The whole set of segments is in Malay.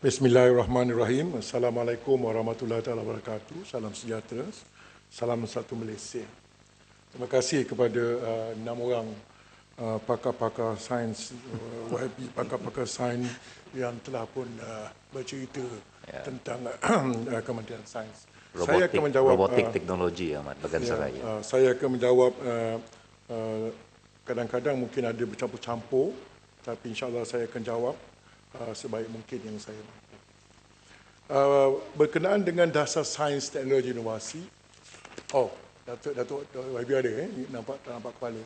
Bismillahirrahmanirrahim. Assalamualaikum warahmatullahi wabarakatuh. Salam sejahtera. Salam satu Malaysia. Terima kasih kepada 6 orang pakar-pakar sains, pakar-pakar sains yang telah pun bercerita tentang Kementerian Sains. Saya akan menjawab robotik teknologi Ahmad Bagansa Raya. Saya akan menjawab kadang-kadang mungkin ada bercampur-campur, tapi insya-Allah saya akan jawab sebaik mungkin yang saya mampu. Berkenaan dengan dasar sains teknologi inovasi. Datuk YB ada nampak kepala.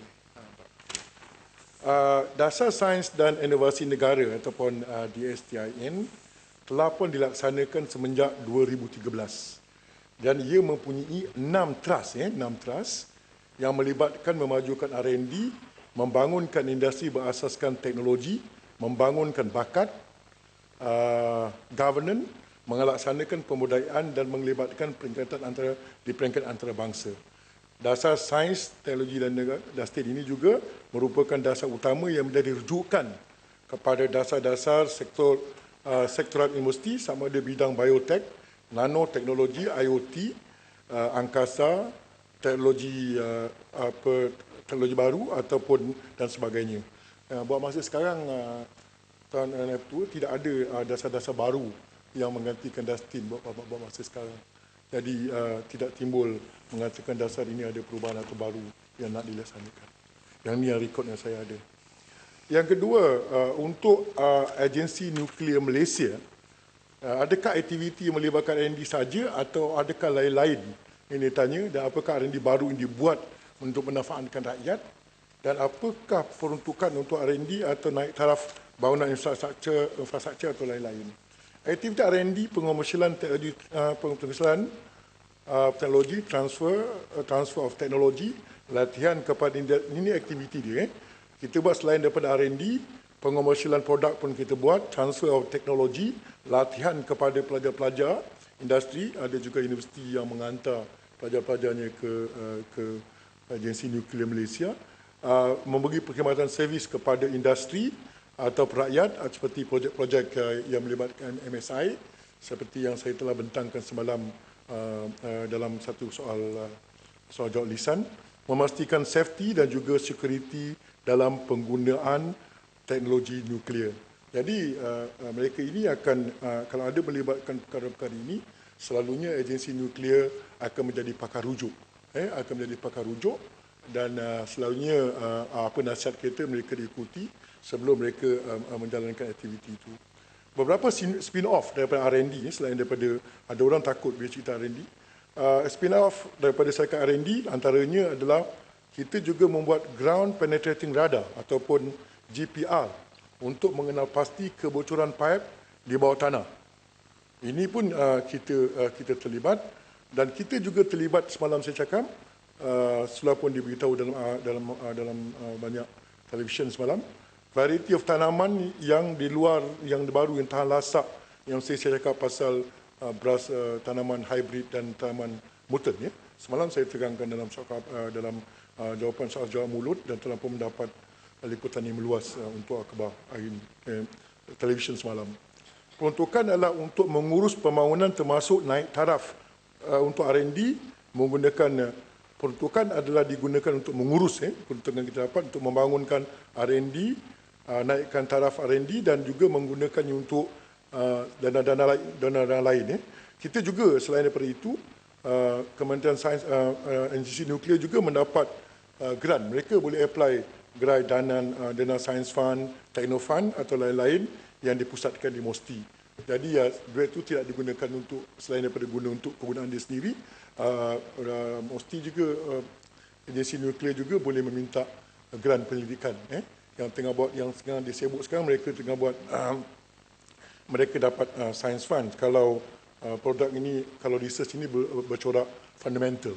Dasar sains dan inovasi negara ataupun DSTIN telah pun dilaksanakan semenjak 2013 dan ia mempunyai 6 trust yang melibatkan memajukan R&D, membangunkan industri berasaskan teknologi, membangunkan bakat, governance, melaksanakan pembudayaan dan melibatkan peringkatan peringkat antarabangsa. Dasar sains, teknologi dan negara DSTIN ini juga merupakan dasar utama yang menjadi rujukan kepada dasar-dasar sektoral industri sama ada bidang biotek, nanoteknologi, IoT, angkasa, teknologi baru ataupun dan sebagainya. Buat masa sekarang tahun NF2 tidak ada dasar-dasar baru yang menggantikan DSTIN buat masa sekarang. Jadi tidak timbul mengatakan dasar ini ada perubahan atau baru yang nak dilaksanakan. Yang ni yang rekod yang saya ada. Yang kedua, untuk agensi nuklear Malaysia, adakah aktiviti yang melibatkan R&D saja atau adakah lain-lain? Ini tanya, dan apakah R&D baru yang dibuat untuk memanfaatkan rakyat? Dan apakah peruntukan untuk R&D atau naik taraf bangunan infrastruktur atau lain-lain? Aktiviti R&D, pengomersialan teknologi, transfer of teknologi, latihan kepada ini aktiviti dia. Kita buat selain daripada R&D, pengomersialan produk pun kita buat, transfer of teknologi, latihan kepada pelajar-pelajar industri, ada juga universiti yang menghantar pelajar-pelajarnya ke agensi nuklear Malaysia, memberi perkhidmatan servis kepada industri atau rakyat seperti projek-projek yang melibatkan MSI seperti yang saya telah bentangkan semalam dalam satu soal jawab lisan, memastikan safety dan juga security dalam penggunaan teknologi nuklear. Jadi mereka ini akan kalau ada melibatkan perkara-perkara ini, selalunya agensi nuklear akan menjadi pakar rujuk, dan selalunya apa nasihat kita mereka diikuti sebelum mereka menjalankan aktiviti itu. Beberapa spin-off daripada R&D, selain daripada ada orang takut bila cerita R&D, spin-off daripada syarikat R&D antaranya adalah kita juga membuat ground penetrating radar ataupun GPR untuk mengenal pasti kebocoran pipe di bawah tanah. Ini pun kita terlibat, dan kita juga terlibat semalam saya cakap, setelah pun diberitahu dalam banyak televisyen semalam, variety of tanaman yang di luar, yang baru, yang tahan lasak, yang saya cakap pasal beras tanaman hybrid dan tanaman mutant. Ya. Semalam saya terangkan dalam jawapan soal jawab mulut dan telah pun mendapat liputan yang meluas untuk akhbar televisyen semalam. Peruntukan adalah untuk mengurus pembangunan termasuk naik taraf untuk R&D, menggunakan peruntukan adalah digunakan untuk mengurus peruntukan kita dapat untuk membangunkan R&D, naikkan taraf R&D dan juga menggunakannya untuk dana-dana lain. Kita juga selain daripada itu, Kementerian Sains Agensi Nuklear juga mendapat grant. Mereka boleh apply grant dana Science Fund, Techno Fund atau lain-lain yang dipusatkan di MOSTI. Jadi duit itu tidak digunakan untuk selain daripada guna untuk kegunaan dia sendiri. MOSTI juga agensi nuklear juga boleh meminta grant penyelidikan yang sekarang disebut sekarang mereka tengah buat mereka dapat science fund kalau produk ini, kalau research ini bercorak fundamental.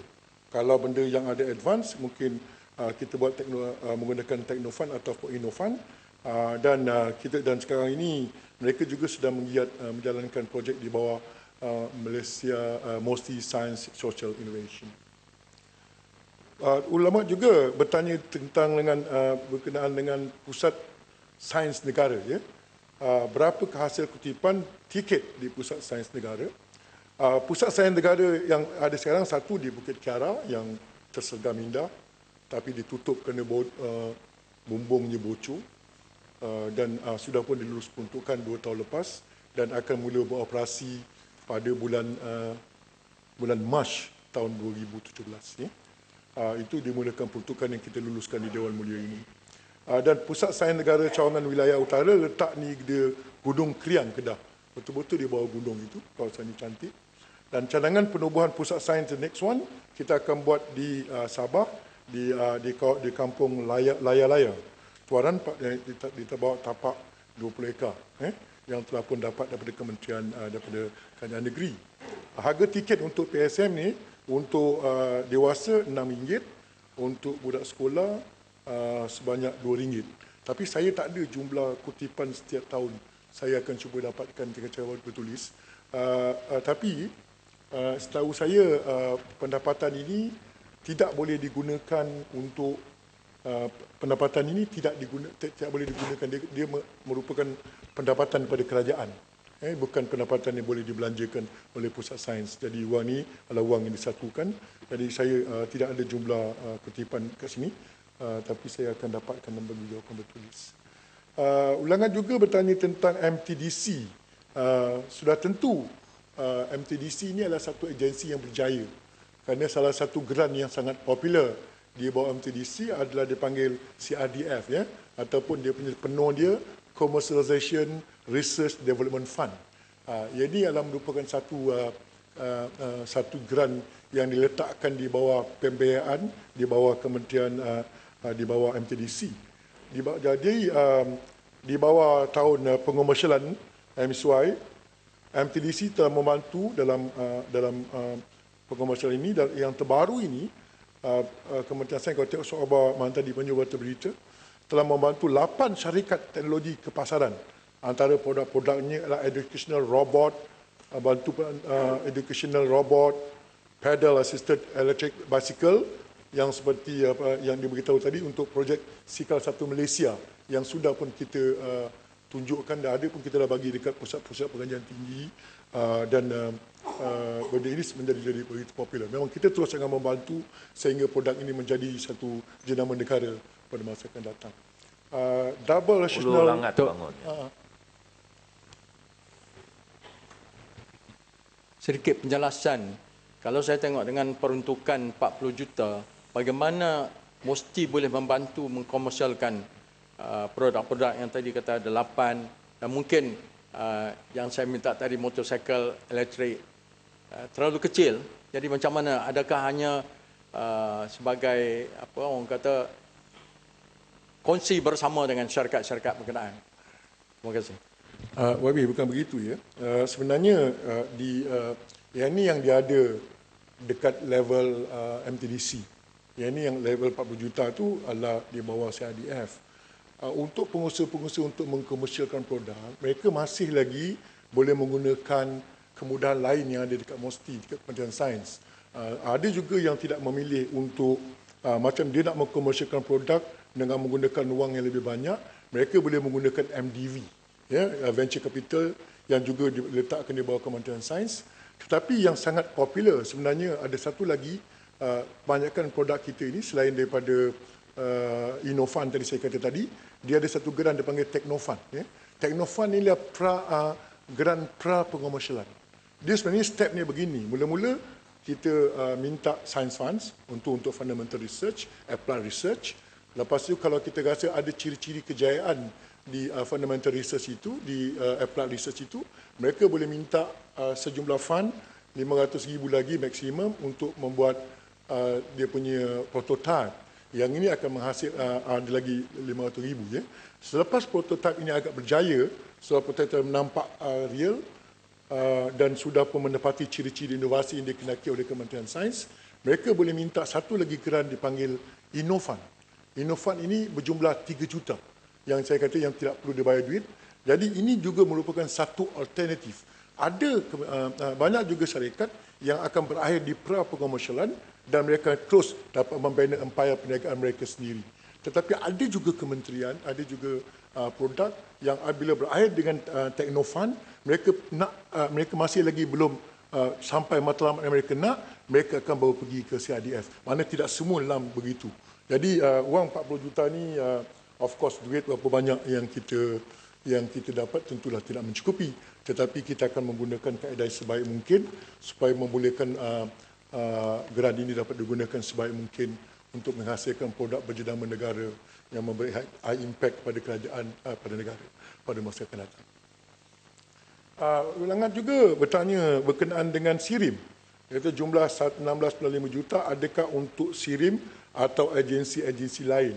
Kalau benda yang ada advance mungkin kita buat menggunakan Technofund atau Innofund, dan sekarang ini mereka juga sedang menggiat menjalankan projek di bawah Malaysia MOSTI Science Social Innovation. Ulama juga bertanya tentang berkenaan dengan pusat sains negara, ya. berapa hasil kutipan tiket di Pusat Sains Negara. Pusat Sains Negara yang ada sekarang satu di Bukit Kiara yang tersegar minda, tapi ditutup kerana bumbungnya bocor dan sudah pun dilulus peruntukan 2 tahun lepas dan akan mula beroperasi pada bulan Mac tahun 2017. Itu dimulakan peruntukan yang kita luluskan di Dewan Mulia ini. Dan Pusat Sains Negara Cawangan Wilayah Utara letak di Gunung Krian, Kedah. Betul-betul di bawah gunung itu, kawasan ini cantik. Dan cadangan penubuhan Pusat Sains the next one, kita akan buat di Sabah, di kampung Laya-Laya. Tuaran kita bawa tapak 20 ekar yang telah pun dapat daripada Kementerian daripada Kerajaan Negeri. Harga tiket untuk PSM ni untuk dewasa RM6, untuk budak sekolah sebanyak RM2. Tapi saya tak ada jumlah kutipan setiap tahun. Saya akan cuba dapatkan jika cara bertulis. Tapi setahu saya pendapatan ini tidak boleh digunakan untuk pendapatan ini tidak boleh digunakan, dia merupakan pendapatan daripada kerajaan. Bukan pendapatan yang boleh dibelanjakan oleh Pusat Sains. Jadi wang ini adalah wang yang disatukan. Jadi saya tidak ada jumlah kutipan kat sini, tapi saya akan dapatkan dan bagi jawapan bertulis. Ulangan juga bertanya tentang MTDC. Sudah tentu MTDC ini adalah satu agensi yang berjaya kerana salah satu grant yang sangat popular di bawah MTDC adalah dipanggil CRDF, ataupun dia punya penuh dia Commercialization Research Development Fund. Ini adalah merupakan satu grant yang diletakkan di bawah pembiayaan di bawah kementerian di bawah MTDC. Jadi di bawah tahun pengomersialan MSY, MTDC telah membantu dalam pengomersialan ini, dan yang terbaru ini Kementerian Sains, kalau tengok soal mana tadi panjang berita, telah membantu 8 syarikat teknologi kepasaran. Antara produk-produknya adalah educational robot, educational robot, pedal assisted electric bicycle yang seperti yang diberitahu tadi untuk projek Sikal 1 Malaysia yang sudah pun kita tunjukkan, dah ada pun kita dah bagi dekat pusat-pusat pengajian tinggi, dan benda ini menjadi begitu popular. Memang kita terus akan membantu sehingga produk ini menjadi satu jenama negara pada masa akan datang. Double rational bangun. Sedikit penjelasan. Kalau saya tengok dengan peruntukan 40 juta, bagaimana mesti boleh membantu mengkomersialkan produk-produk yang tadi kata ada 8, dan mungkin yang saya minta tadi motosikal elektrik terlalu kecil. Jadi macam mana? Adakah hanya sebagai apa orang kata kongsi bersama dengan syarikat-syarikat berkenaan? Terima kasih. Wabi, bukan begitu ya. Sebenarnya yang ini yang dia ada dekat level MTDC. Yang ini yang level 40 juta tu adalah di bawah CRDF. Untuk pengusaha-pengusaha untuk mengkomersialkan produk, mereka masih lagi boleh menggunakan kemudahan lain yang ada dekat MOSTI, dekat Kementerian Sains. Ada juga yang tidak memilih untuk macam dia nak mengkomersialkan produk dengan menggunakan wang yang lebih banyak, mereka boleh menggunakan MDV, venture capital yang juga diletakkan di bawah Kementerian Sains. Tetapi yang sangat popular sebenarnya ada satu lagi, kebanyakan produk kita ini selain daripada Innofund tadi saya kata tadi, dia ada satu grant dipanggil Teknofund. Teknofund ini adalah grant pra-pengomersialan. Dia sebenarnya stepnya begini. Mula-mula kita minta science funds untuk fundamental research, applied research. Lepas itu kalau kita rasa ada ciri-ciri kejayaan di fundamental research itu, di applied research itu, mereka boleh minta sejumlah fund, 500,000 lagi maksimum untuk membuat dia punya prototype. Yang ini akan menghasilkan ada lagi 500,000. Selepas prototype ini agak berjaya, setelah prototype nampak real dan sudah pun menepati ciri-ciri inovasi yang dikenaki oleh Kementerian Sains, mereka boleh minta satu lagi grant dipanggil Innofund. Innofund ini berjumlah 3 juta. Yang saya kata yang tidak perlu dibayar duit. Jadi ini juga merupakan satu alternatif. Ada banyak juga syarikat yang akan berakhir di pra-pengomersialan dan mereka terus dapat membina empayar perniagaan mereka sendiri. Tetapi ada juga kementerian, ada juga produk yang bila berakhir dengan Teknofund, mereka masih lagi belum sampai matlamat yang mereka nak, mereka akan bawa pergi ke CIDF. Mana tidak semua LAM begitu. Jadi wang 40 juta ni of course duit berapa banyak yang kita dapat tentulah tidak mencukupi, tetapi kita akan menggunakan kaedah sebaik mungkin supaya membolehkan grant ini dapat digunakan sebaik mungkin untuk menghasilkan produk berjenama negara yang memberi high impact pada kerajaan, pada negara pada masa akan datang. Ulangan juga bertanya berkenaan dengan SIRIM, iaitu jumlah 16.5 juta adakah untuk SIRIM atau agensi-agensi lain.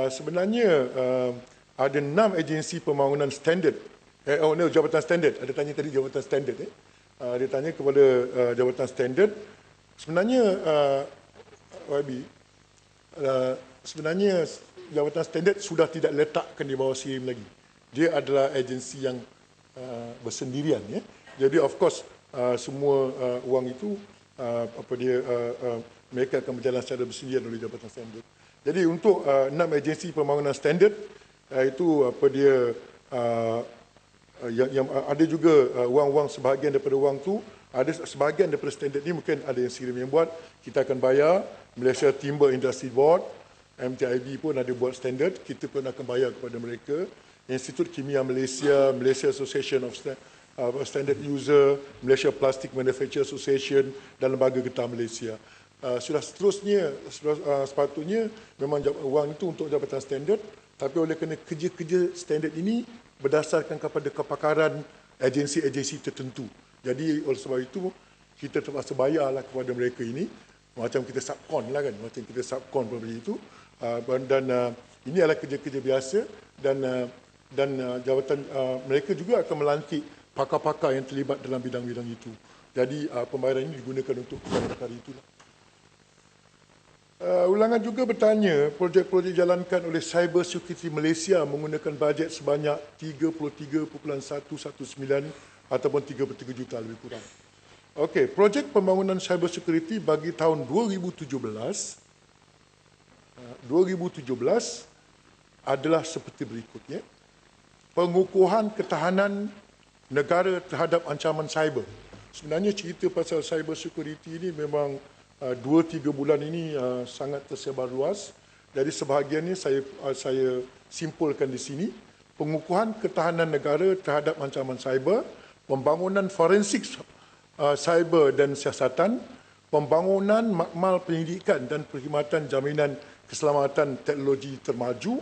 Sebenarnya ada 6 agensi pembangunan standard. Jabatan standard. Ada tanya tadi jabatan standard. Dia tanya kepada jabatan standard. Sebenarnya YB, sebenarnya jabatan standard sudah tidak letakkan di bawah SIRIM lagi. Dia adalah agensi yang bersendirian. Jadi of course semua wang itu mereka akan berjalan secara bersendirian oleh jabatan standard. Jadi untuk 6 agensi pembangunan standard itu yang ada juga wang-wang sebahagian daripada wang tu, ada sebahagian daripada standard ni mungkin ada yang SIRIM yang buat, kita akan bayar. Malaysia Timber Industry Board, MTIB pun ada buat standard, kita pun akan bayar kepada mereka. Institut Kimia Malaysia, Malaysia Association of Standard User, Malaysia Plastic Manufacturer Association dan Lembaga Getah Malaysia. Sudah seterusnya, sepatutnya memang wang itu untuk jabatan standard, tapi oleh kerana kerja-kerja standard ini berdasarkan kepada kepakaran agensi-agensi tertentu. Jadi oleh sebab itu, kita terpaksa bayarlah kepada mereka ini, macam kita subkon lah kan, macam kita subkon pada itu. Dan ini adalah kerja-kerja biasa dan jabatan mereka juga akan melantik pakar-pakar yang terlibat dalam bidang-bidang itu. Jadi pembayaran ini digunakan untuk perkara itulah. Ulangan juga bertanya, projek-projek dijalankan oleh Cyber Security Malaysia menggunakan bajet sebanyak 33.119 ataupun 33 juta lebih kurang. Okey, projek pembangunan cyber security bagi tahun 2017 adalah seperti berikutnya. Pengukuhan ketahanan negara terhadap ancaman cyber. Sebenarnya cerita pasal cyber security ini memang 2-3 bulan ini sangat tersebar luas. Jadi sebahagiannya saya simpulkan di sini. Pengukuhan ketahanan negara terhadap ancaman cyber, pembangunan forensik cyber dan siasatan, pembangunan makmal pendidikan dan perkhidmatan jaminan keselamatan teknologi termaju.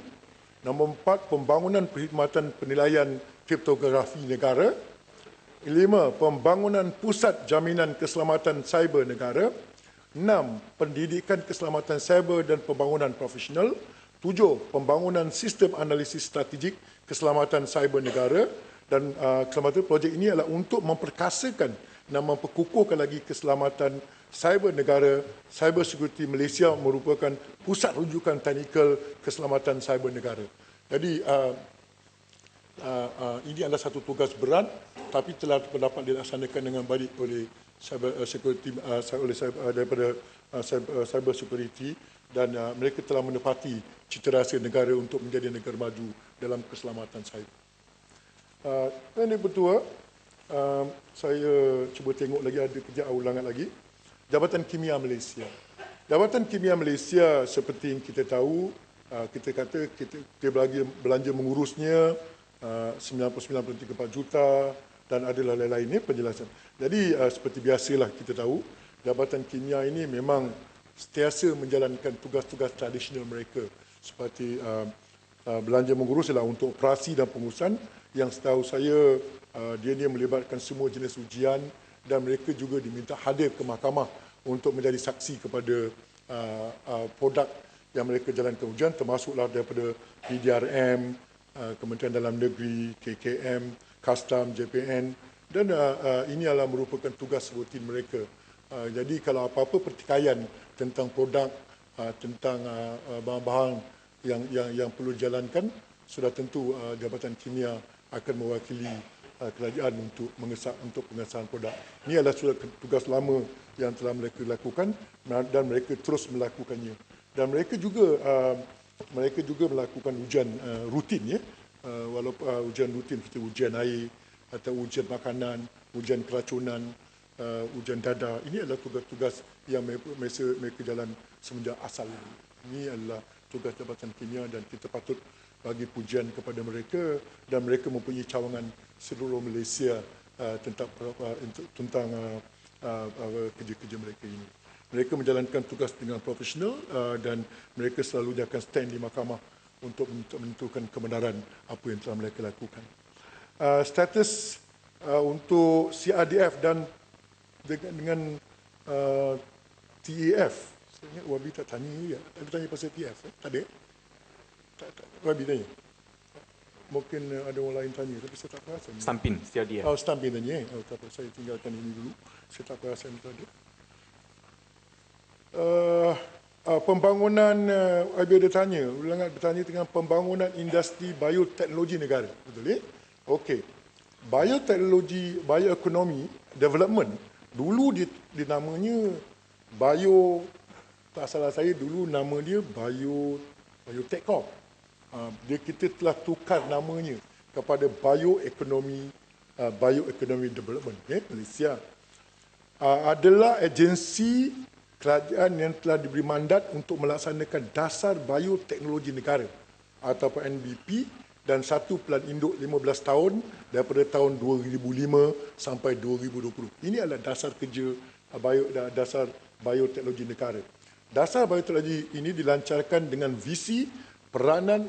Nombor 4, pembangunan perkhidmatan penilaian kriptografi negara. 5, pembangunan pusat jaminan keselamatan cyber negara. 6, pendidikan keselamatan cyber dan pembangunan profesional. 7, pembangunan sistem analisis strategik keselamatan cyber negara. Dan keselamatan projek ini adalah untuk memperkasakan dan memperkukuhkan lagi keselamatan cyber negara. Cyber Security Malaysia merupakan pusat rujukan teknikal keselamatan cyber negara. Jadi ini adalah satu tugas berat, tapi telah dapat dilaksanakan dengan baik oleh cyber security daripada cyber security, dan mereka telah menepati citarasa negara untuk menjadi negara maju dalam keselamatan cyber. Dan yang kedua, saya cuba tengok lagi ada kejap ulangan lagi. Jabatan Kimia Malaysia. Jabatan Kimia Malaysia seperti yang kita tahu, kita kata kita belanja mengurusnya 99.34 juta dan adalah lain-lainnya penjelasan. Jadi seperti biasalah kita tahu, Jabatan Kimia ini memang sentiasa menjalankan tugas-tugas tradisional mereka. Seperti belanja mengurus adalah untuk operasi dan pengurusan yang setahu saya dia melibatkan semua jenis ujian, dan mereka juga diminta hadir ke mahkamah untuk menjadi saksi kepada produk yang mereka jalankan ujian, termasuklah daripada PDRM, Kementerian Dalam Negeri, KKM, Custom, JPN, dan ini adalah merupakan tugas rutin mereka. Jadi kalau apa-apa pertikaian tentang produk, tentang bahan-bahan yang perlu dijalankan, sudah tentu Jabatan Kimia akan mewakili kerajaan untuk pengesahan produk. Ini adalah sudah tugas lama yang telah mereka lakukan dan mereka terus melakukannya. Dan mereka juga mereka juga melakukan ujian rutin, ya, walaupun ujian rutin seperti ujian air atau ujian makanan, ujian keracunan, ujian dadar. Ini adalah tugas-tugas yang mereka jalan semenjak asal ini. Ini adalah tugas Jabatan Kimia dan kita patut bagi pujian kepada mereka, dan mereka mempunyai cawangan seluruh Malaysia tentang kerja-kerja mereka ini. Mereka menjalankan tugas dengan profesional dan mereka selalu akan stand di mahkamah untuk menentukan kebenaran apa yang telah mereka lakukan. Status untuk CRDF dan dengan TAF, saya ingat Wabi tak tanya, ya. Ada tanya pasal TAF, tak ada? Wabi tanya. Mungkin ada orang lain tanya, tapi saya tak perasan. Stampin, CRDF. Oh, Stampin tanya. Oh, tak apa, saya tinggalkan ini dulu. Saya tak perasan itu ada. Pembangunan, Abi ada tanya, ulangan bertanya tentang pembangunan industri bioteknologi negara. Betul, ya? Okey. Bioteknologi, bioekonomi, development, dulu dinamanya bio, tak salah saya, dulu nama dia Biotech Corp. Kita telah tukar namanya kepada bioekonomi development, ya, Malaysia. Adalah agensi kerajaan yang telah diberi mandat untuk melaksanakan dasar bioteknologi negara ataupun NBP dan satu pelan induk 15 tahun daripada tahun 2005 sampai 2020. Ini adalah dasar kerja dasar bioteknologi negara. Dasar bioteknologi ini dilancarkan dengan visi peranan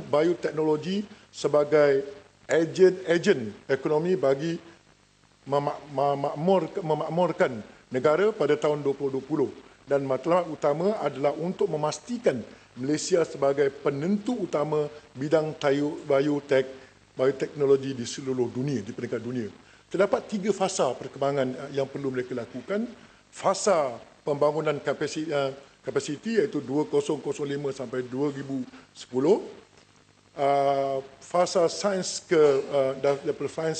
bioteknologi sebagai ejen ekonomi bagi memakmurkan negara pada tahun 2020, dan matlamat utama adalah untuk memastikan Malaysia sebagai penentu utama bidang bioteknologi di seluruh dunia, di peringkat dunia. Terdapat 3 fasa perkembangan yang perlu mereka lakukan. Fasa pembangunan kapasiti iaitu 2005 sampai 2010. Fasa sains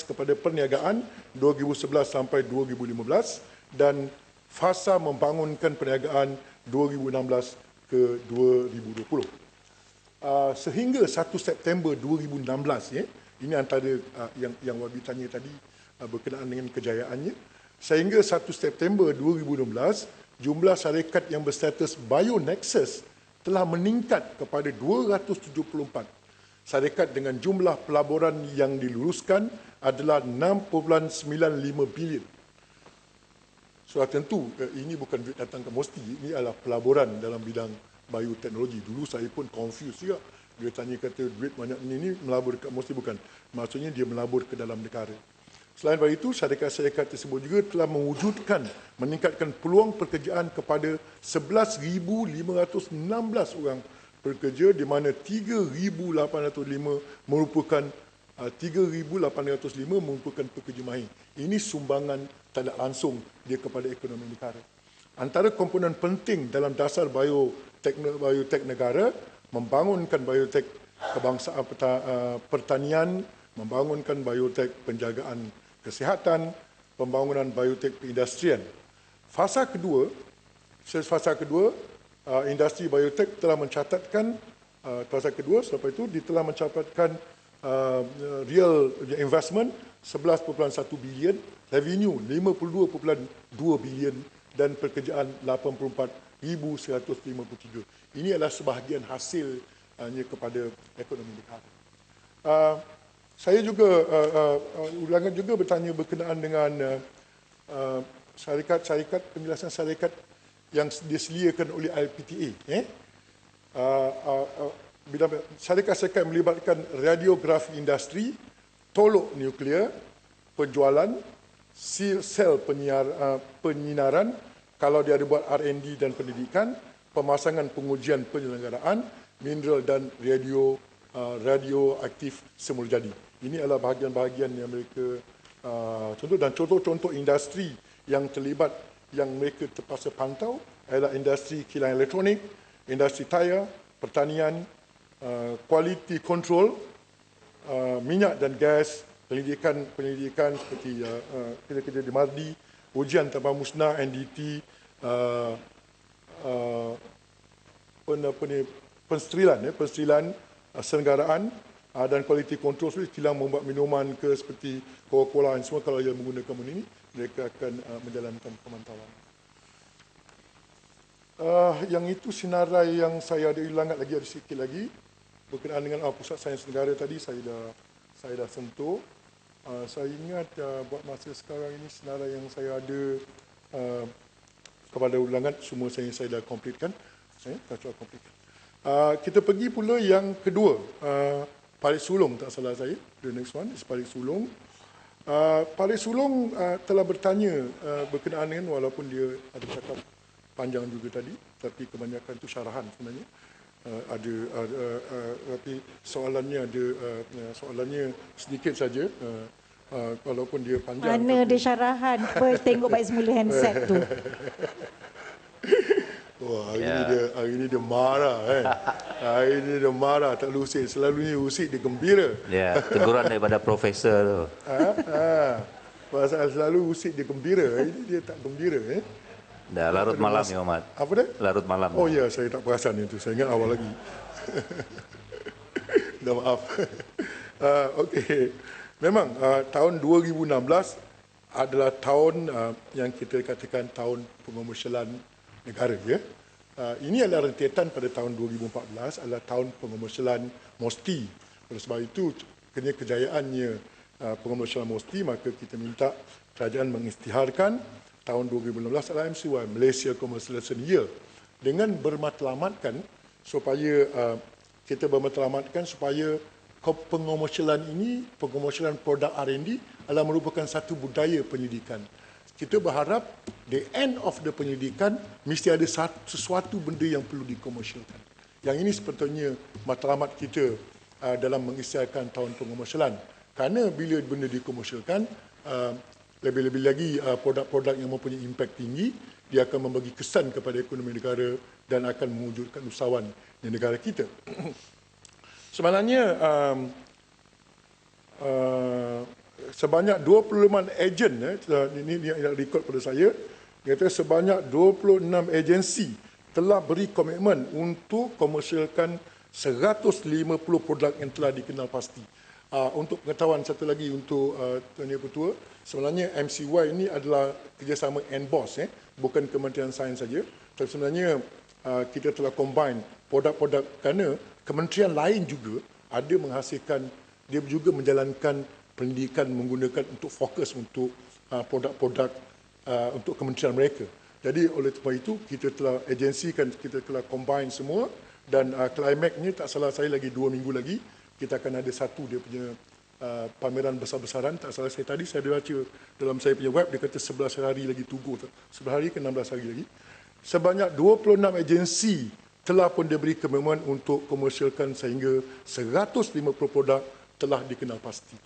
kepada perniagaan 2011 sampai 2015, dan fasa membangunkan perniagaan 2016 ke 2020. Sehingga 1 September 2016, ya, ini antara yang Wabi tanya tadi berkenaan dengan kejayaannya. Sehingga 1 September 2016, jumlah syarikat yang berstatus BioNexus telah meningkat kepada 274. Syarikat dengan jumlah pelaburan yang diluluskan adalah 6.95 bilion. Sudah tentu, ini bukan duit datang ke Mosti, ini adalah pelaburan dalam bidang bioteknologi. Dulu saya pun confused juga. Dia tanya kata duit banyak ini melabur ke Mosti, bukan. Maksudnya dia melabur ke dalam negara. Selain daripada itu, syarikat-syarikat tersebut juga telah mewujudkan, meningkatkan peluang pekerjaan kepada 11,516 orang pekerja, di mana 3,805 merupakan pekerja mahir. Ini sumbangan tidak langsung dia kepada ekonomi negara. Antara komponen penting dalam dasar biotek negara, membangunkan biotek kebangsaan pertanian, membangunkan biotek penjagaan kesihatan, pembangunan biotek perindustrian. Fasa kedua, industri biotek telah mencatatkan, selepas itu dia telah mencatatkan real investment 11.1 bilion, revenue 52.2 bilion dan pekerjaan 84,153. Ini adalah sebahagian hasilnya kepada ekonomi negara. Saya juga ulangan juga bertanya berkenaan dengan syarikat-syarikat, penjelasan syarikat yang disediakan oleh LPTA. Syarikat-syarikat melibatkan radiografi industri, tolok nuklear, penjualan, sel penyinaran, kalau dia ada buat R&D dan pendidikan, pemasangan pengujian penyelenggaraan, mineral dan radioaktif semula jadi. Ini adalah bahagian-bahagian yang mereka contoh industri yang terlibat yang mereka terpaksa pantau adalah industri kilang elektronik, industri tayar, pertanian, quality control, minyak dan gas, pendidikan seperti kerja-kerja di Mardi, ujian tambang musnah, NDT, pensterilan selenggaraan dan kualiti kontrol seperti kilang membuat minuman ke seperti Coca-Cola dan semua, kalau ia menggunakan benda ini, mereka akan menjalankan pemantauan. Yang itu senarai yang saya ada ulangan lagi, ada sikit lagi berkenaan dengan Pusat Sains Negara tadi saya dah sentuh. Saya ingat buat masa sekarang ini senarai yang saya ada kepada ulangan semua saya dah completekan. Saya dah cuba completekan. Kita pergi pula yang kedua, Parit Sulong tak salah saya. The next one is Parit Sulong. Parit Sulong telah bertanya berkenaan dengan, walaupun dia ada cakap panjang juga tadi, tapi kebanyakan itu syarahan sebenarnya. Tapi soalannya sedikit saja, walaupun dia panjang. Mana ada syarahan? Tengok baik semula handset tu. Wah, hari ni dia marah Hari ni dia marah, tak lusik. Selalunya usik dia gembira. Ya, teguran daripada profesor tu. Pasal selalu usik dia gembira. Hari ni dia tak gembira. Dah larut malam ya, Ahmad. Apa dia? Larut malam. Oh ya, saya tak perasan itu. Saya ingat awal lagi. Dah maaf. Okey. Memang tahun 2016 adalah tahun yang kita katakan tahun pengomersialan negara. Ya. Ini adalah rentetan pada tahun 2014 adalah tahun pengomersialan MOSTI. Oleh sebab itu, kena kejayaannya pengomersialan MOSTI, maka kita minta kerajaan mengisytiharkan tahun 2016 adalah MCY, Malaysia Commercialization Year, dengan bermatlamatkan supaya kita bermatlamatkan supaya pengomersialan ini, pengomersialan produk R&D adalah merupakan satu budaya penyidikan. Kita berharap the end of the penyelidikan mesti ada sesuatu benda yang perlu dikomersialkan. Yang ini sepatutnya matlamat kita dalam mengisytiharkan tahun pengomersialan. Kerana bila benda dikomersialkan, lebih-lebih lagi produk-produk yang mempunyai impak tinggi, dia akan membagi kesan kepada ekonomi negara dan akan mewujudkan usahawan di negara kita. Sebenarnya sebanyak 25 ejen, ini yang rekod pada saya, kata sebanyak 26 agensi telah beri komitmen untuk komersialkan 150 produk yang telah dikenal pasti. Untuk pengetahuan satu lagi untuk Tuan Yang Ketua, sebenarnya MCY ini adalah kerjasama NBOS, bukan Kementerian Sains saja. Tapi sebenarnya kita telah combine produk-produk, kerana kementerian lain juga ada menghasilkan, dia juga menjalankan pendidikan menggunakan untuk fokus untuk produk-produk untuk kementerian mereka. Jadi oleh sebab itu kita telah agensikan, kita telah combine semua, dan klimaknya tak salah saya lagi 2 minggu lagi kita akan ada satu dia punya pameran besar-besaran. Tak salah saya tadi saya ada baca dalam saya punya web, dia kata 11 hari lagi tunggu, 11 hari ke 16 hari lagi. Sebanyak 26 agensi telah pun diberi komitmen untuk komersialkan sehingga 150 produk telah dikenal pasti.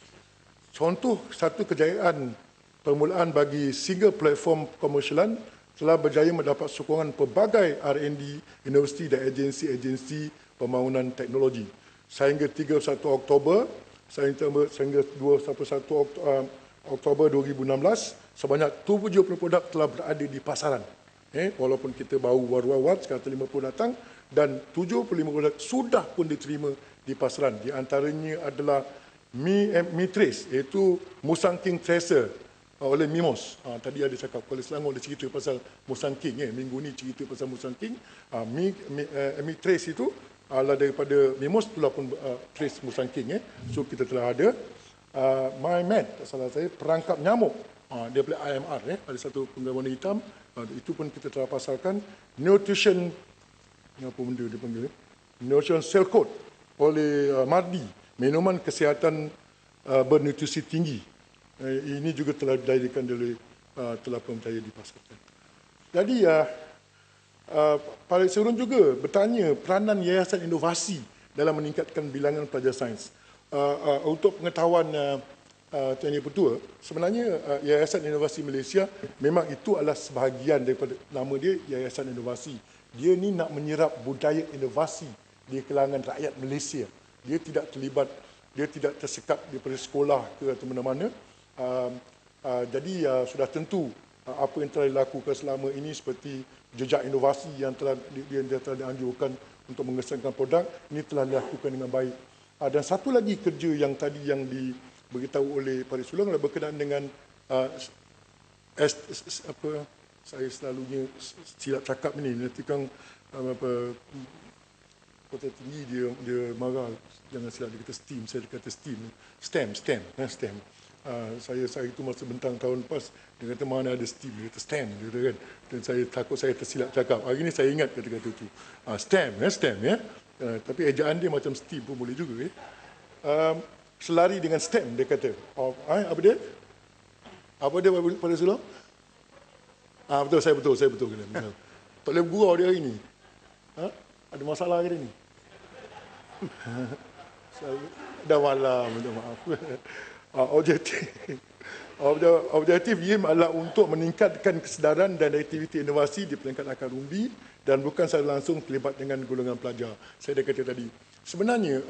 Contoh satu kejayaan permulaan bagi single platform komersialan telah berjaya mendapat sokongan pelbagai R&D, universiti dan agensi-agensi pembangunan teknologi. Sehingga 31 Oktober, sehingga 21 Oktober 2016, sebanyak 70 produk telah berada di pasaran. Walaupun kita baru war-war, sekarang 50 datang, dan 75 produk sudah pun diterima di pasaran. Di antaranya adalah Mi Trace, iaitu Musang King Tracer oleh Mimos. Tadi ada cakap, Kuala Selangor ada cerita pasal Musang King. Minggu ni cerita pasal Musang King. Mi Trace itu adalah daripada Mimos, itulah pun Trace Musang King. So kita telah ada. MyMed, tak salah saya, perangkap nyamuk. Dia boleh IMR, ada satu penggambar hitam. Itu pun kita telah pasarkan. Nutrition, apa benda dia panggil? Nutrition Cell Code oleh Mardi. Minuman kesihatan bernutrisi tinggi. Ini juga telah didirikan oleh, telah pun berjaya dipasarkan. Jadi, Parit Sulong juga bertanya peranan Yayasan Inovasi dalam meningkatkan bilangan pelajar sains. Untuk pengetahuan Tuan Yang Ketua, sebenarnya Yayasan Inovasi Malaysia memang itu adalah sebahagian daripada nama dia, Yayasan Inovasi. Dia ni nak menyerap budaya inovasi di kalangan rakyat Malaysia. Dia tidak terlibat, dia tidak tersekat daripada sekolah ke atau mana-mana. Jadi sudah tentu apa yang telah dilakukan selama ini seperti jejak inovasi yang telah dianjurkan untuk mengesahkan produk, ini telah dilakukan dengan baik. Dan satu lagi kerja yang tadi yang diberitahu oleh Pak Sulong adalah berkenaan dengan saya selalunya silap cakap ini, nanti kan kota tinggi dia marah, jangan silap dia kata STEAM, saya kata STEM. Saya itu masa bentang tahun lepas, dia kata mana ada STEAM, dia kata STEM, dia kata kan. Dan saya takut saya tersilap cakap. Hari ini saya ingat kata-kata itu. STEM ya. Tapi ejaan dia macam STEAM pun boleh juga ya. Selari dengan STEM dia kata. Apa dia? Apa dia pada Sulong? Betul, saya betul. Tak boleh bergurau dia hari ini. Ada masalah hari ini? Dah malam, minta maaf. Objektif YIM adalah untuk meningkatkan kesedaran dan aktiviti inovasi di peringkat akar umbi dan bukan secara langsung terlibat dengan golongan pelajar. Saya dah kata tadi. Sebenarnya,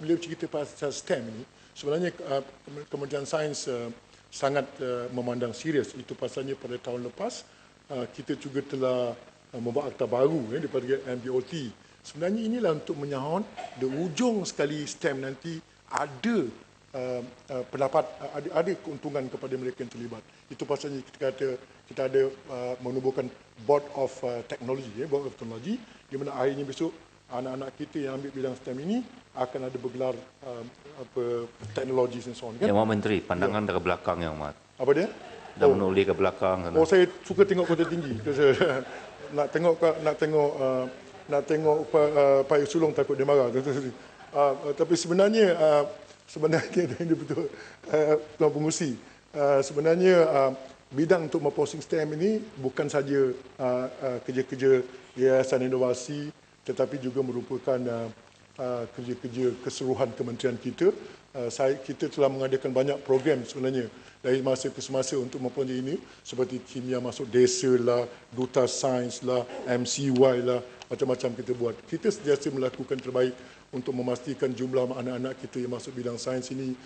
beliau cerita pasal STEM ini, sebenarnya Kementerian Sains sangat memandang serius. Itu pasalnya pada tahun lepas, kita juga telah membuat akta baru daripada MBOT. Sebenarnya inilah untuk menyahut di ujung sekali STEM nanti ada pendapat, ada keuntungan kepada mereka yang terlibat. Itu pasalnya kita ada menubuhkan Board of Technology, Board of Technology, di mana akhirnya besok anak-anak kita yang ambil bidang STEM ini akan ada bergelar teknologi dan so on. Kan? Yang Mak Menteri, pandangan dari belakang yang Mak. Apa dia? Dah menuli ke belakang. Saya suka tengok kota tinggi. nak tengok Pak Sulong takut dia marah. Tapi sebenarnya dia betul Tuan Pengurusi. Sebenarnya bidang untuk memposting STEM ini bukan saja kerja-kerja Yayasan Inovasi, tetapi juga merupakan kerja-kerja keseluruhan kementerian kita. Kita telah mengadakan banyak program sebenarnya dari masa ke semasa untuk mempunyai ini, seperti kimia masuk desa lah, duta sains lah, MCY lah, macam-macam kita buat. Kita sentiasa melakukan terbaik untuk memastikan jumlah anak-anak kita yang masuk bidang sains ini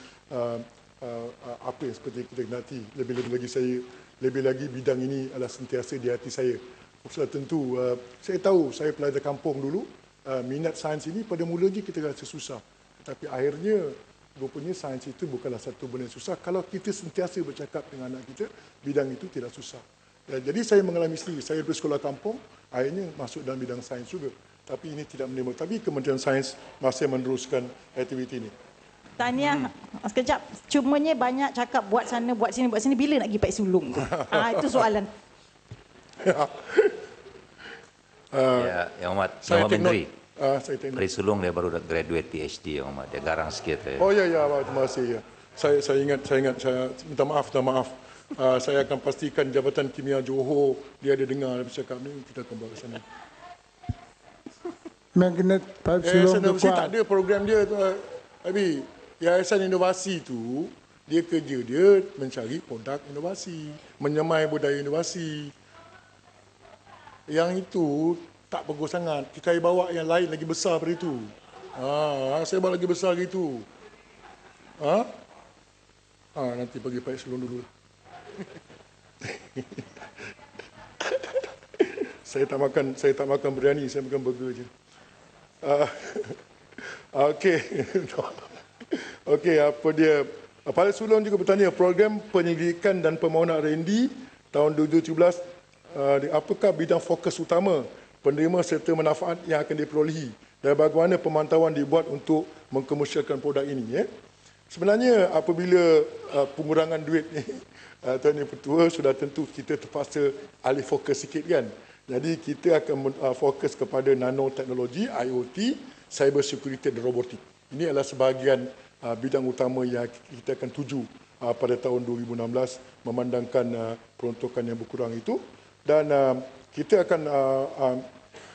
apa yang seperti kita nanti. Lebih lagi bidang ini adalah sentiasa di hati saya. Sudah tentu, saya tahu saya pelajar kampung dulu, minat sains ini pada mulanya kita rasa susah. Tetapi akhirnya, rupanya sains itu bukanlah satu benda yang susah. Kalau kita sentiasa bercakap dengan anak kita, bidang itu tidak susah. Jadi saya mengalami sendiri, saya dari sekolah kampung, akhirnya masuk dalam bidang sains juga. Tapi ini tidak menerima. Tapi Kementerian Sains masih meneruskan aktiviti ini. Tanya sekejap, cumanya banyak cakap buat sana, buat sini, bila nak pergi Pak Sulong tu? Itu soalan. Yang Mak Menteri. Pak Sulong dia baru graduate PhD yang Mak. Dia garang sikit. Ya, terima kasih. Ya. Saya ingat, saya minta maaf. Saya akan pastikan Jabatan Kimia Johor dia ada dengar bercakap ni, kita akan bawa ke sana. Magnet Pak Sulong tu kuat. Tak ada program dia tu. Tapi Yayasan Inovasi tu dia kerja dia mencari produk inovasi, menyemai budaya inovasi. Yang itu tak bagus sangat. Kita bawa yang lain lagi besar daripada itu. Saya bawa lagi besar gitu. Nanti bagi Pak Sulong dulu. Saya tak makan biryani, saya makan burger je. Okey, apa dia? Pak Sulong juga bertanya program penyelidikan dan permohonan R&D tahun 2017, apakah bidang fokus utama penerima serta manfaat yang akan diperolehi dan bagaimana pemantauan dibuat untuk mengkomersialkan produk ini? Sebenarnya apabila pengurangan duit ni, Tuan Yang Pertua, sudah tentu kita terpaksa alih fokus sikit kan. Jadi kita akan fokus kepada nanoteknologi, IoT, cyber security dan robotik. Ini adalah sebahagian bidang utama yang kita akan tuju pada tahun 2016 memandangkan peruntukan yang berkurang itu. Dan kita akan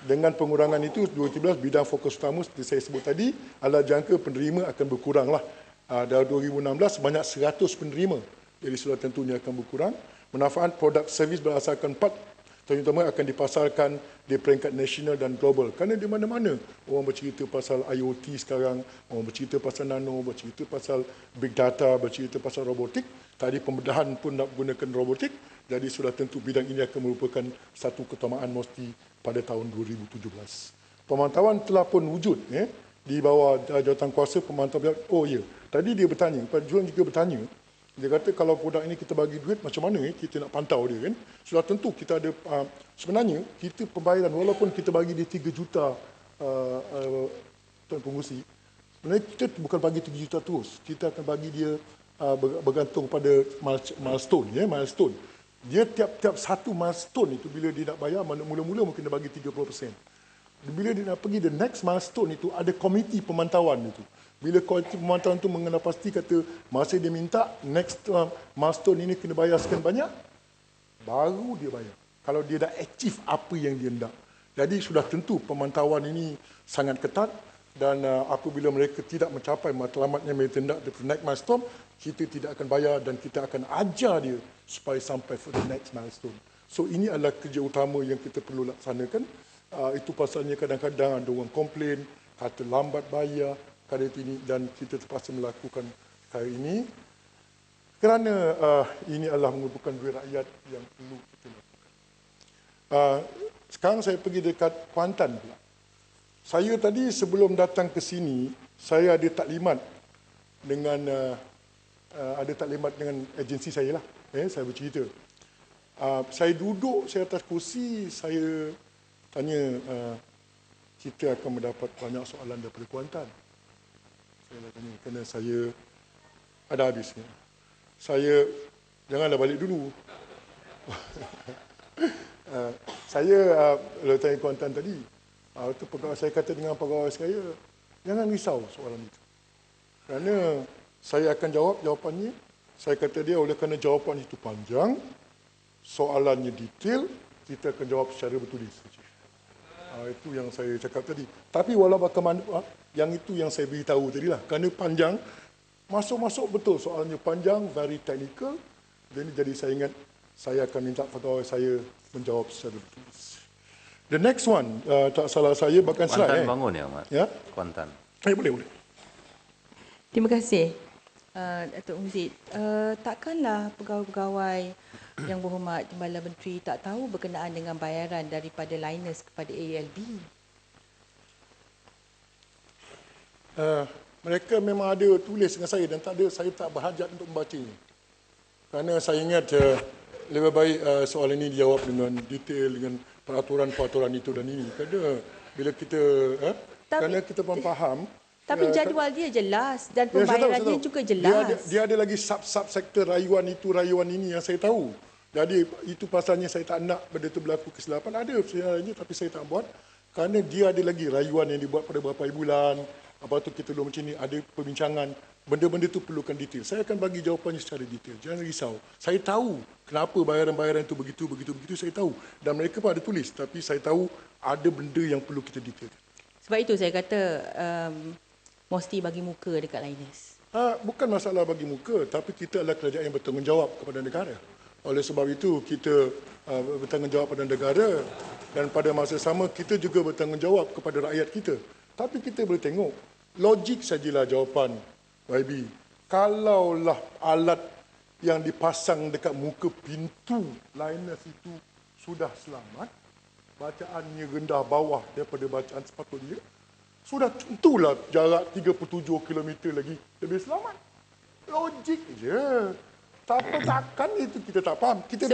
dengan pengurangan itu 2017 bidang fokus utama seperti saya sebut tadi adalah jangka penerima akan berkuranglah. Dalam 2016 sebanyak 100 penerima. Jadi sudah tentunya akan berkurang. Manfaat produk servis berdasarkan 4 terutama akan dipasarkan di peringkat nasional dan global. Kerana di mana-mana orang bercerita pasal IoT sekarang, orang bercerita pasal nano, bercerita pasal big data, bercerita pasal robotik. Tadi pembedahan pun nak gunakan robotik. Jadi sudah tentu bidang ini akan merupakan satu keutamaan mesti pada tahun 2017. Pemantauan telah pun wujud di bawah jawatankuasa pemantau. Oh ya, tadi dia bertanya, Pak Juan juga bertanya, dia kata kalau produk ini kita bagi duit macam mana kita nak pantau dia kan. Sudah tentu kita ada, sebenarnya kita pembayaran walaupun kita bagi dia 3 juta tuan pengurusi, sebenarnya kita bukan bagi 3 juta terus. Kita akan bagi dia bergantung pada milestone. Milestone. Dia tiap-tiap satu milestone itu bila dia nak bayar, mula-mula mungkin dia bagi 30%. Bila dia nak pergi the next milestone itu, ada komiti pemantauan itu. Bila komiti pemantauan itu mengenal pasti kata masa dia minta next milestone ini kena bayar sekian banyak, baru dia bayar. Kalau dia dah achieve apa yang dia nak. Jadi sudah tentu pemantauan ini sangat ketat dan apabila mereka tidak mencapai matlamatnya mereka hendak the next milestone, kita tidak akan bayar dan kita akan ajar dia supaya sampai for the next milestone. So ini adalah kerja utama yang kita perlu laksanakan. Itu pasalnya kadang-kadang ada orang komplain, kata lambat bayar, kata ini, dan kita terpaksa melakukan perkara ini kerana ini adalah merupakan duit rakyat yang perlu kita lakukan. Sekarang saya pergi dekat Kuantan pula. Saya tadi sebelum datang ke sini, saya ada taklimat dengan agensi saya lah. Saya bercerita. Saya duduk, saya atas kursi, saya tanya, kita akan mendapat banyak soalan daripada Kuantan. Saya tanya, kerana saya ada habisnya. Saya, janganlah balik dulu. Saya, kalau tanya Kuantan tadi, itu pegawai saya kata dengan pegawai saya, jangan risau soalan itu. Kerana saya akan jawab jawapannya. Saya kata dia, oleh kerana jawapan itu panjang, soalannya detail, kita akan jawab secara bertulis. Itu yang saya cakap tadi. Tapi walau bagaimana, yang itu yang saya beritahu tadi lah. Kerana panjang, masuk-masuk betul soalannya panjang, very technical. Jadi saya ingat, saya akan minta pegawai saya menjawab secara bertulis. The next one, tak salah saya, bahkan slide. Kuantan bangun ya, Mat? Ya? Kuantan. Boleh. Terima kasih, Datuk Muzid. Takkanlah pegawai-pegawai yang berhormat Timbalan Menteri tak tahu berkenaan dengan bayaran daripada Liners kepada AULB? Mereka memang ada tulis dengan saya dan saya tak berhajat untuk membacanya. Kerana saya ingat lebih baik soalan ini dijawab dengan detail, dengan peraturan-peraturan itu dan ini. Kerana bila kita, kerana kita faham. Tapi jadual dia jelas dan pembayaran dia juga jelas. Dia ada lagi sub-sektor rayuan itu, rayuan ini yang saya tahu. Jadi itu pasalnya saya tak nak benda itu berlaku kesilapan. Ada sebenarnya tapi saya tak buat. Kerana dia ada lagi rayuan yang dibuat pada beberapa bulan. Apa tu kita belum macam ni, ada perbincangan. Benda-benda itu perlukan detail. Saya akan bagi jawapannya secara detail. Jangan risau. Saya tahu kenapa bayaran-bayaran itu begitu, saya tahu. Dan mereka pun ada tulis. Tapi saya tahu ada benda yang perlu kita detail. Sebab itu saya kata mesti bagi muka dekat Liners. Bukan masalah bagi muka, tapi kita adalah kerajaan yang bertanggungjawab kepada negara. Oleh sebab itu, kita bertanggungjawab kepada negara dan pada masa sama kita juga bertanggungjawab kepada rakyat kita. Tapi kita boleh tengok, logik sajalah jawapan YB. Kalaulah alat yang dipasang dekat muka pintu Liners itu sudah selamat, bacaannya rendah bawah daripada bacaan sepatutnya, sudah tentulah jarak 37 km lagi lebih selamat. Logik je. Takkan itu kita tak faham. Kita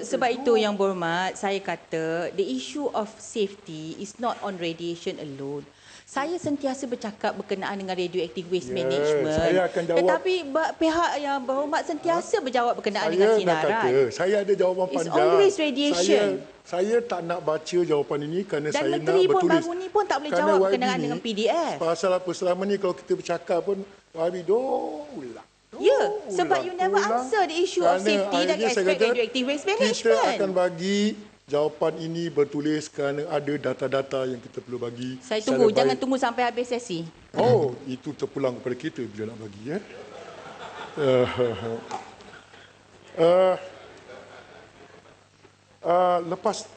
sebab itu yang berhormat, saya kata the issue of safety is not on radiation alone. Saya sentiasa bercakap berkenaan dengan radioactive waste management. Saya akan jawab. Tetapi pihak yang berhormat sentiasa berjawab berkenaan dengan sinaran. Saya ada jawapan panjang. It's always radiation. Saya tak nak baca jawapan ini kerana dan saya nak bertulis. Dan Menteri pun baru ni pun tak boleh jawab berkenaan dengan PDF. Pasal apa selama ni kalau kita bercakap pun, ulang. Ya, sebab you never answer the issue of safety dan aspek radioactive waste management. Kita akan bagi jawapan ini bertulis kerana ada data-data yang kita perlu bagi. Saya tunggu, jangan tunggu sampai habis sesi. Oh, itu terpulang kepada kita bila nak bagi.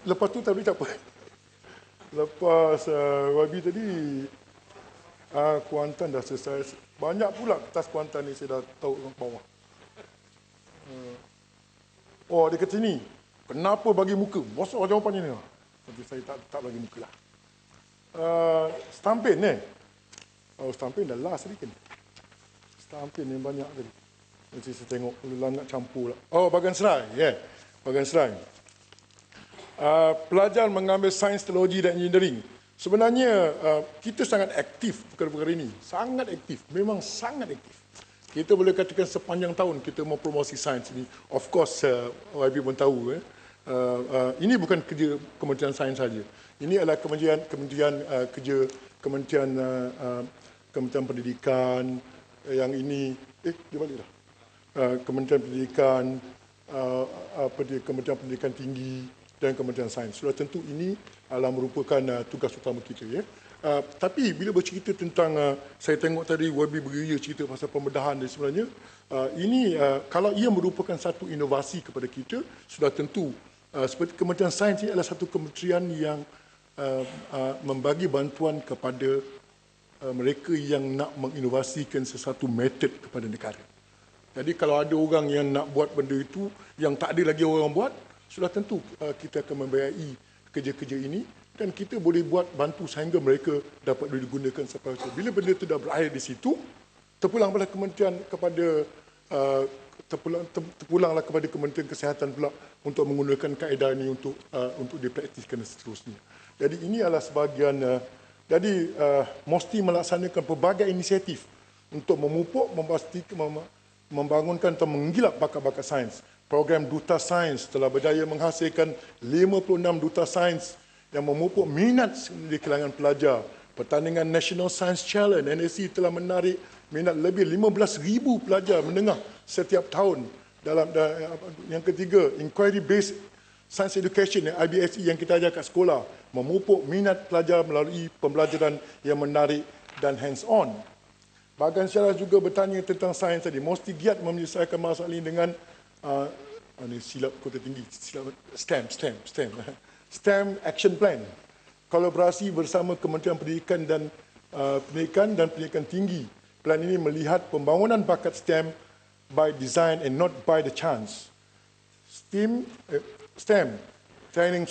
Lepas tu tadi tak apa. Lepas YB tadi, Kuantan dah selesai. Banyak pula kertas Kuantan ni saya dah tahu orang bawah. Dia kata sini. Kenapa bagi muka? Bosok jawapan ini. Tapi saya tak bagi muka lah. Stampin Oh, Stampin dah last tadi kan. Stampin yang banyak tadi. Nanti saya tengok ulang nak campur lah. Oh, Bagan Serai. Bagan Serai. Pelajar mengambil sains, teknologi dan engineering. Sebenarnya kita sangat aktif perkara-perkara ini. Sangat aktif. Memang sangat aktif. Kita boleh katakan sepanjang tahun kita mempromosi sains ini. Of course, YB pun tahu. Ini bukan kerja Kementerian Sains saja. Ini adalah Kementerian kerja Kementerian Pendidikan. Yang ini, dia balik dah. Kementerian Pendidikan, Kementerian Pendidikan Tinggi dan Kementerian Sains. Sudah tentu ini adalah merupakan tugas utama kita. Tapi bila bercerita tentang, saya tengok tadi YB beria cerita pasal pembedahan dan sebenarnya, ini kalau ia merupakan satu inovasi kepada kita, sudah tentu seperti Kementerian Sains ini adalah satu kementerian yang membagi bantuan kepada mereka yang nak menginovasikan sesuatu metod kepada negara. Jadi kalau ada orang yang nak buat benda itu, yang tak ada lagi orang buat, sudah tentu kita akan membiayai kerja-kerja ini dan kita boleh buat bantu sehingga mereka dapat digunakan sampai itu. Bila benda itu dah berakhir di situ, terpulanglah kepada Kementerian Kesihatan pula untuk menggunakan kaedah ini untuk dipraktiskan dan seterusnya. Jadi ini adalah sebahagian mesti melaksanakan pelbagai inisiatif untuk memupuk, membangunkan atau menggilap bakat-bakat sains. Program Duta Sains telah berjaya menghasilkan 56 duta sains yang memupuk minat di kalangan pelajar. Pertandingan National Science Challenge NSC telah menarik minat lebih 15,000 pelajar menengah setiap tahun. Yang ketiga, Inquiry Based Science Education IBSE yang kita ajar kat sekolah memupuk minat pelajar melalui pembelajaran yang menarik dan hands-on. Bagan Syarah juga bertanya tentang sains tadi. Mesti giat menyelesaikan masalah ini dengan silap kota tinggi, STEM Action Plan. Kolaborasi bersama Kementerian Pendidikan dan Pendidikan Tinggi. Plan ini melihat pembangunan bakat STEM by design and not by the chance. STEM Training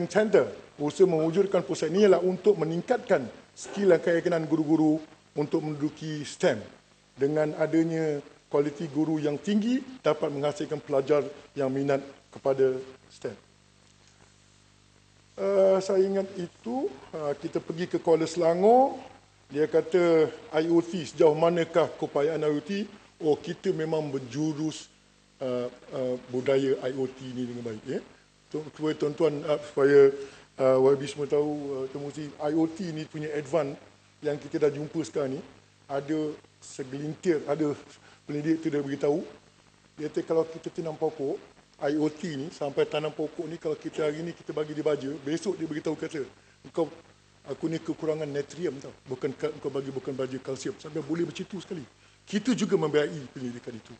Center usaha mewujudkan pusat ini ialah untuk meningkatkan skill dan keyakinan guru-guru untuk menduduki STEM. Dengan adanya kualiti guru yang tinggi dapat menghasilkan pelajar yang minat kepada STEM. Saya ingat itu, kita pergi ke Kuala Selangor, dia kata IoT, sejauh manakah keupayaan IoT? Oh, kita memang berjurus budaya IoT ini dengan baik. Supaya tuan-tuan, supaya YB semua tahu, IoT ini punya advance yang kita dah jumpa sekarang ni, ada segelintir, ada pendidik tu dia beritahu, dia kata kalau kita tanam pokok, IoT ni sampai tanam pokok ni, kalau kita hari ni kita bagi dia baja, besok dia beritahu kata, aku ni kekurangan natrium tau, kau bagi bukan baja kalsium, sampai boleh bercitu sekali. Kita juga membiayai pendidikan itu.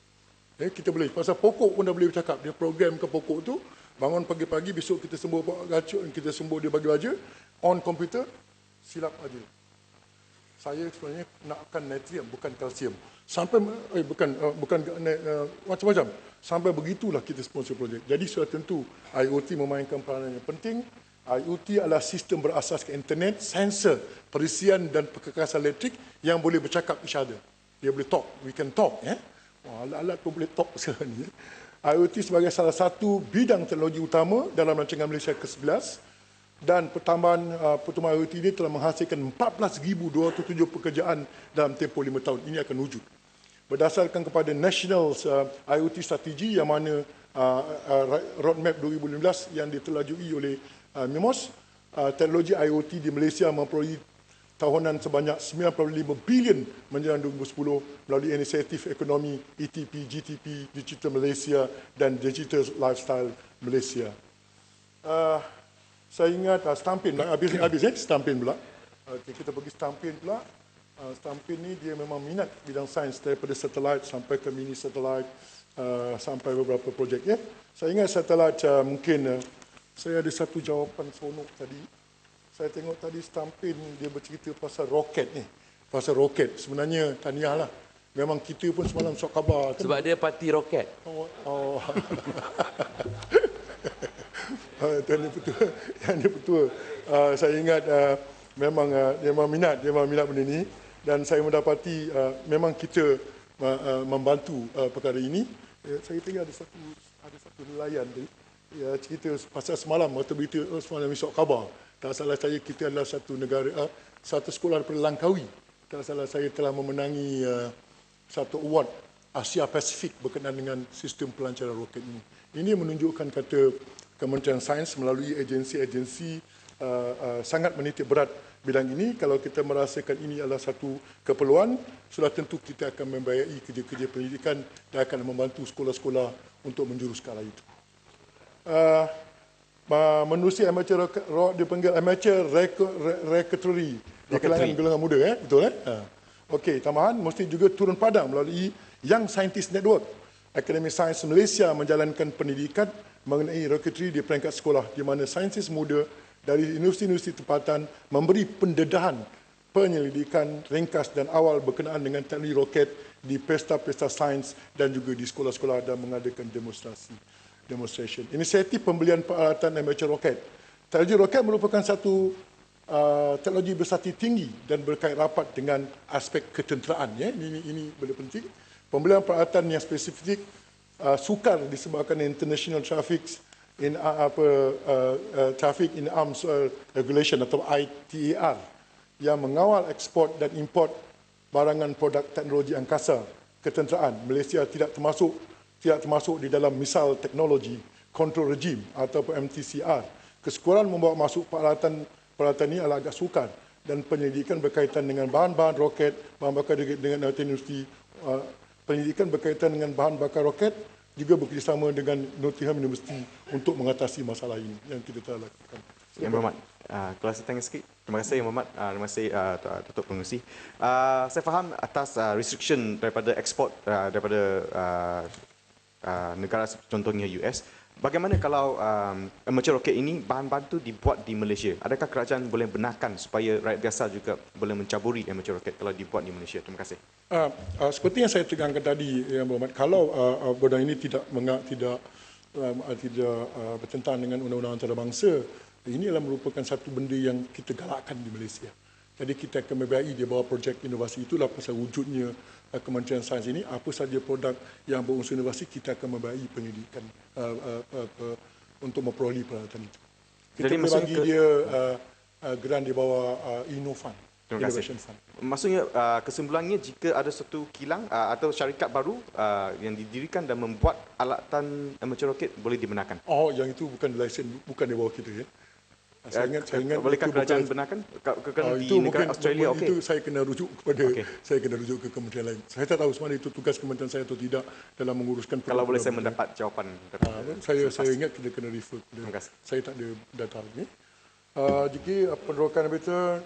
Kita boleh, pasal pokok pun dah boleh bercakap, dia program ke pokok tu, bangun pagi-pagi, besok kita sembuh racun, kita sembuh dia bagi baja, on komputer, silap aja. Saya sebenarnya nakkan natrium, bukan kalsium. Sampai, bukan macam-macam. Sampai begitulah kita sponsor projek. Jadi sudah tentu IoT memainkan peranan yang penting. IoT adalah sistem berasaskan internet, sensor, perisian dan perkekasan elektrik yang boleh bercakap each other. Dia boleh talk, we can talk. Alat-alat pun boleh talk sekarang ni. IoT sebagai salah satu bidang teknologi utama dalam rancangan Malaysia ke-11 dan pertumbuhan IoT ini telah menghasilkan 14,207 pekerjaan dalam tempoh 5 tahun. Ini akan wujud. Berdasarkan kepada National IoT Strategy yang mana Roadmap 2015 yang ditelajui oleh MIMOS, teknologi IoT di Malaysia memperoleh tahunan sebanyak 95 bilion menjelang 2010 melalui inisiatif ekonomi ETP, GTP, Digital Malaysia dan Digital Lifestyle Malaysia. Saya ingat Stampin, habis Stampin pula. Kita pergi Stampin pula. Stampin ni dia memang minat bidang sains daripada satelit sampai ke mini satelit sampai beberapa projek. Saya ingat satelit mungkin saya ada satu jawapan seronok tadi. Saya tengok tadi Stampin dia bercerita pasal roket ni. Pasal roket. Sebenarnya tahniah lah. Memang kita pun semalam sok khabar. Sebab dia parti roket. Tuan Yang Pertua, Yang Pertua, saya ingat memang dia memang minat benda ini, dan saya mendapati memang kita membantu perkara ini. Saya tengok ada satu nelayan tadi, cerita pasal semalam waktu berita semalam esok khabar. Tak salah saya, kita adalah satu sekolah daripada Langkawi. Tak salah saya telah memenangi satu award Asia Pasifik berkenaan dengan sistem pelancaran roket ini. Ini menunjukkan kata Kementerian Sains melalui agensi-agensi sangat menitik berat bidang ini. Kalau kita merasakan ini adalah satu keperluan, sudah tentu kita akan membayai kerja-kerja pendidikan dan akan membantu sekolah-sekolah untuk menjurus ke arah itu. Menerusi amateur rock dipanggil amateur rocketry di kalangan golongan muda, betul Okey, tambahan mesti juga turun padang melalui Young Scientist Network. Akademi Sains Malaysia menjalankan pendidikan mengenai rocketry di peringkat sekolah, di mana saintis muda dari universiti-universiti tempatan memberi pendedahan penyelidikan ringkas dan awal berkenaan dengan teknologi roket di pesta-pesta sains dan juga di sekolah-sekolah dan mengadakan demonstration. Inisiatif pembelian peralatan amateur roket. Teknologi roket merupakan satu teknologi bersati tinggi dan berkait rapat dengan aspek ketenteraan. Ini benda penting. Pembelian peralatan yang spesifik sukar disebabkan International Traffic in Arms Regulation atau ITAR yang mengawal ekspor dan import barangan produk teknologi angkasa ketenteraan. Malaysia tidak termasuk di dalam misal teknologi control regime atau MTCR. Kesekurangan membawa masuk peralatan ini adalah agak sukar, dan penyelidikan berkaitan dengan bahan-bahan roket, bahan bakar dengan industri, penyelidikan berkaitan dengan bahan bakar roket juga bekerjasama dengan Nottingham University untuk mengatasi masalah ini yang kita telah lakukan. Yang Berhormat, kalau saya tanya sikit. Terima kasih Yang Berhormat, terima kasih Datuk Pengerusi. Saya faham atas restriction daripada ekspor daripada negara contohnya US. Bagaimana kalau amateur roket ini bahan-bahan itu dibuat di Malaysia? Adakah kerajaan boleh benarkan supaya rakyat biasa juga boleh mencaburi amateur roket kalau dibuat di Malaysia? Terima kasih. Seperti yang saya tekankan tadi, Yang Berhormat, kalau benda ini tidak bertentangan dengan undang-undang antarabangsa, ini adalah merupakan satu benda yang kita galakkan di Malaysia. Jadi kita akan membayai di bawah projek inovasi, itulah pasal wujudnya Kementerian Sains ini. Apa saja produk yang berunsur inovasi, kita akan membayai penyelidikan untuk memperoleh peralatan itu. Kita bagi dia grant di bawah Innofund. Terima kasih. Maksudnya kesimpulannya, jika ada satu kilang atau syarikat baru yang didirikan dan membuat alatan amateur roket, boleh dibenarkan? Oh, yang itu bukan lesen, bukan di bawah kita, ya. Saya ingat bolehkah kerajaan benarkan di negara Australia? Itu saya kena rujuk ke kementerian lain. Saya tak tahu sebenarnya itu tugas kementerian saya atau tidak dalam menguruskan. Kalau boleh saya mendapat jawapan. Saya ingat kita kena refer. Saya tak ada data ini. Jika penerokaan amateur,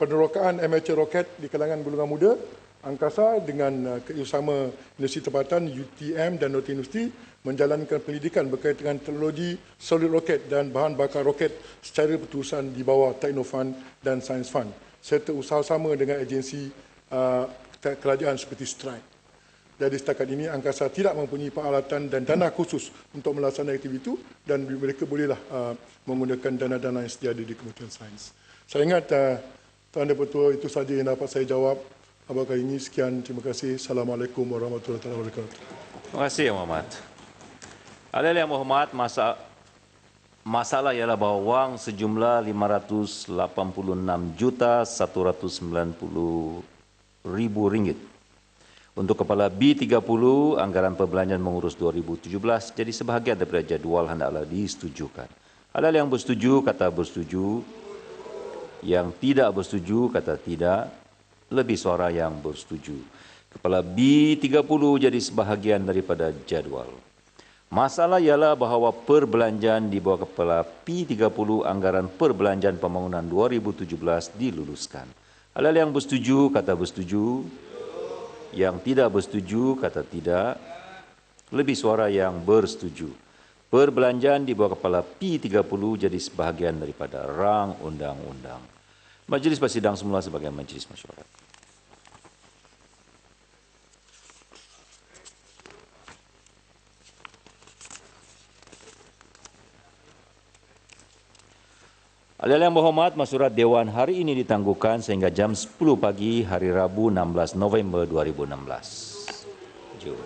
penerokaan amateur roket di kalangan golongan muda angkasa dengan kerjasama Universiti Tempatan, UTM dan Nottingham University menjalankan pendidikan berkaitan dengan teknologi solid roket dan bahan bakar roket secara berterusan di bawah Technofund dan Science Fund, serta usaha sama dengan agensi kerajaan seperti Strike. Jadi setakat ini angkasa tidak mempunyai peralatan dan dana khusus untuk melaksanakan aktiviti itu, dan mereka bolehlah menggunakan dana-dana yang sedia di Kementerian Sains. Saya ingat Tuan Yang Pertua, itu saja yang dapat saya jawab kali ini. Sekian, terima kasih. Assalamualaikum warahmatullahi wabarakatuh. Terima kasih Yang Berhormat. Hadirin Yang Berhormat, masalah ialah bahawa wang sejumlah RM586,190,000 untuk Kepala B30 anggaran perbelanjaan mengurus 2017 jadi sebahagian daripada jadual hendaklah disetujukan. Hadirin yang bersetuju kata bersetuju, yang tidak bersetuju kata tidak. Lebih suara yang bersetuju. Kepala B30 jadi sebahagian daripada jadual. Masalah ialah bahawa perbelanjaan di bawah Kepala P30 anggaran perbelanjaan pembangunan 2017 diluluskan. Hal-hal yang bersetuju kata bersetuju, yang tidak bersetuju kata tidak. Lebih suara yang bersetuju. Perbelanjaan di bawah Kepala P30 jadi sebahagian daripada rang undang-undang. Majlis bersidang semula sebagai majlis mesyuarat. Ahli yang berhormat, masyarakat Dewan hari ini ditangguhkan sehingga jam 10 pagi hari Rabu 16 November 2016. Jom.